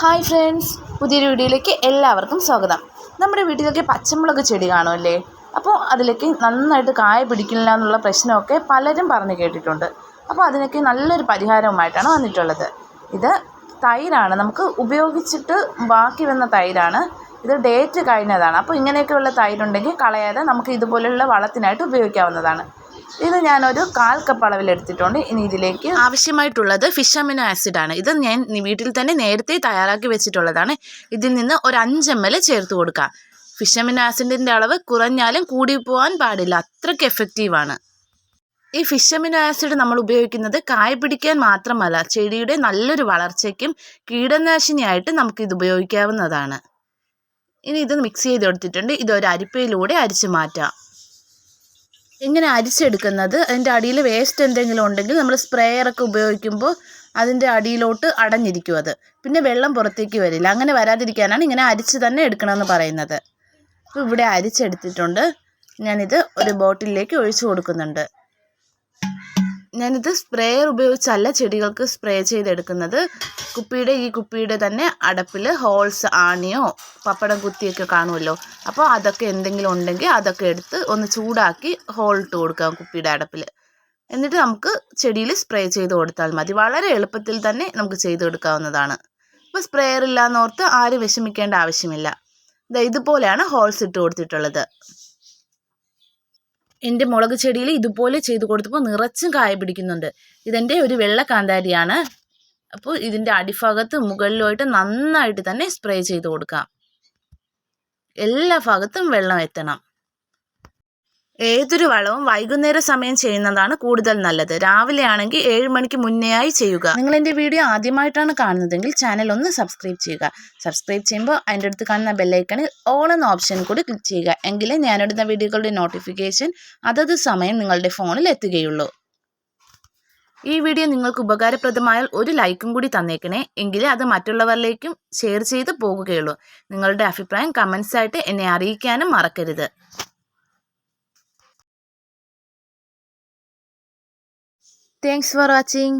Hi friends, പുതിയൊരു വീഡിയോയിലേക്ക് എല്ലാവർക്കും സ്വാഗതം. നമ്മുടെ വീട്ടിലൊക്കെ പച്ചമുളക് ചെടി കാണുമല്ലേ? അപ്പോൾ അതിലേക്ക് നന്നായിട്ട് കായ പിടിക്കില്ല എന്നുള്ള പ്രശ്നമൊക്കെ പലരും പറഞ്ഞു കേട്ടിട്ടുണ്ട്. അപ്പോൾ അതിനൊക്കെ നല്ലൊരു പരിഹാരവുമായിട്ടാണ് വന്നിട്ടുള്ളത്. ഇത് തൈരാണ്, നമുക്ക് ഉപയോഗിച്ചിട്ട് ബാക്കി വന്ന തൈരാണ്. ഇത് ഡേറ്റ് കഴിഞ്ഞതാണ്. അപ്പോൾ ഇങ്ങനെയൊക്കെയുള്ള തൈരുണ്ടെങ്കിൽ കളയാതെ നമുക്ക് ഇതുപോലെയുള്ള വളത്തിനായിട്ട് ഉപയോഗിക്കാവുന്നതാണ്. ഇത് ഞാനൊരു 1/4 കപ്പ് അളവിലെടുത്തിട്ടുണ്ട്. ഇനി ഇതിലേക്ക് ആവശ്യമായിട്ടുള്ളത് ഫിഷ് അമിനോ ആസിഡാണ്. ഇത് ഞാൻ വീട്ടിൽ തന്നെ നേരത്തെ തയ്യാറാക്കി വെച്ചിട്ടുള്ളതാണ്. ഇതിൽ നിന്ന് ഒരു 5 ml ചേർത്ത് കൊടുക്കാം. ഫിഷ് അമിനോ ആസിഡിൻ്റെ അളവ് കുറഞ്ഞാലും കൂടി പോകാൻ പാടില്ല, അത്രയ്ക്ക് എഫക്റ്റീവാണ്. ഈ ഫിഷ് അമിനോ ആസിഡ് നമ്മൾ ഉപയോഗിക്കുന്നത് കായ പിടിക്കാൻ മാത്രമല്ല, ചെടിയുടെ നല്ലൊരു വളർച്ചയ്ക്കും കീടനാശിനിയായിട്ട് നമുക്കിത് ഉപയോഗിക്കാവുന്നതാണ്. ഇനി ഇത് മിക്സ് ചെയ്തെടുത്തിട്ടുണ്ട്. ഇതൊരു അരിപ്പയിലൂടെ അരിച്ച് മാറ്റാം. ഇങ്ങനെ അരിച്ചെടുക്കുന്നത്, അതിൻ്റെ അടിയിൽ വേസ്റ്റ് എന്തെങ്കിലും ഉണ്ടെങ്കിൽ നമ്മൾ സ്പ്രേയറൊക്കെ ഉപയോഗിക്കുമ്പോൾ അതിൻ്റെ അടിയിലോട്ട് അടഞ്ഞിരിക്കും. അത് പിന്നെ വെള്ളം പുറത്തേക്ക് വരില്ല. അങ്ങനെ വരാതിരിക്കാനാണ് ഇങ്ങനെ അരിച്ച് തന്നെ എടുക്കണമെന്ന് പറയുന്നത്. അപ്പോൾ ഇവിടെ അരിച്ചെടുത്തിട്ടുണ്ട്. ഞാനിത് ഒരു ബോട്ടിലേക്ക് ഒഴിച്ചു കൊടുക്കുന്നുണ്ട്. ഞാനിത് സ്പ്രേയർ ഉപയോഗിച്ചല്ല ചെടികൾക്ക് സ്പ്രേ ചെയ്തെടുക്കുന്നത്. ഈ കുപ്പിയുടെ തന്നെ അടപ്പിൽ ഹോൾസ്, ആണിയോ പപ്പടം കുത്തിയൊക്കെ കാണുമല്ലോ. അപ്പോൾ അതൊക്കെ എന്തെങ്കിലും ഉണ്ടെങ്കിൽ അതൊക്കെ എടുത്ത് ഒന്ന് ചൂടാക്കി ഹോൾ ഇട്ട് കൊടുക്കാം കുപ്പിയുടെ അടപ്പിൽ. എന്നിട്ട് നമുക്ക് ചെടിയിൽ സ്പ്രേ ചെയ്ത് കൊടുത്താൽ മതി. വളരെ എളുപ്പത്തിൽ തന്നെ നമുക്ക് ചെയ്ത് കൊടുക്കാവുന്നതാണ്. അപ്പോൾ സ്പ്രേയർ ഇല്ലാന്നോർത്ത് ആരും വിഷമിക്കേണ്ട ആവശ്യമില്ല. ഇതുപോലെയാണ് ഹോൾസ് ഇട്ട് കൊടുത്തിട്ടുള്ളത്. എൻ്റെ മുളക് ചെടിയിൽ ഇതുപോലെ ചെയ്ത് കൊടുത്തപ്പോൾ നിറച്ചും കായ പിടിക്കുന്നുണ്ട്. ഇതെൻ്റെ ഒരു വെള്ള കാന്താരിയാണ്. അപ്പോൾ ഇതിൻ്റെ അടിഭാഗത്ത് മുകളിലുമായിട്ട് നന്നായിട്ട് തന്നെ സ്പ്രേ ചെയ്ത് കൊടുക്കാം. എല്ലാ ഭാഗത്തും വെള്ളം എത്തണം. ഏതൊരു വളവും വൈകുന്നേര സമയം ചെയ്യുന്നതാണ് കൂടുതൽ നല്ലത്. രാവിലെ ആണെങ്കിൽ 7 മണിക്ക് മുന്നേ ആയി ചെയ്യുക. നിങ്ങൾ എൻ്റെ വീഡിയോ ആദ്യമായിട്ടാണ് കാണുന്നതെങ്കിൽ ചാനൽ ഒന്ന് സബ്സ്ക്രൈബ് ചെയ്യുക. സബ്സ്ക്രൈബ് ചെയ്യുമ്പോൾ അതിൻ്റെ അടുത്ത് കാണുന്ന ബെല്ലൈക്കണിൽ ഓൾ എന്ന ഓപ്ഷൻ കൂടി ക്ലിക്ക് ചെയ്യുക. എങ്കിലേ ഞാനിടുന്ന വീഡിയോകളുടെ നോട്ടിഫിക്കേഷൻ അതത് സമയം നിങ്ങളുടെ ഫോണിൽ എത്തുകയുള്ളൂ. ഈ വീഡിയോ നിങ്ങൾക്ക് ഉപകാരപ്രദമായാൽ ഒരു ലൈക്കും കൂടി തന്നേക്കണേ, എങ്കിലേ അത് മറ്റുള്ളവരിലേക്കും ഷെയർ ചെയ്ത് പോകുകയുള്ളൂ. നിങ്ങളുടെ അഭിപ്രായം കമൻസ് ആയിട്ട് എന്നെ അറിയിക്കാനും മറക്കരുത്. Thanks for watching.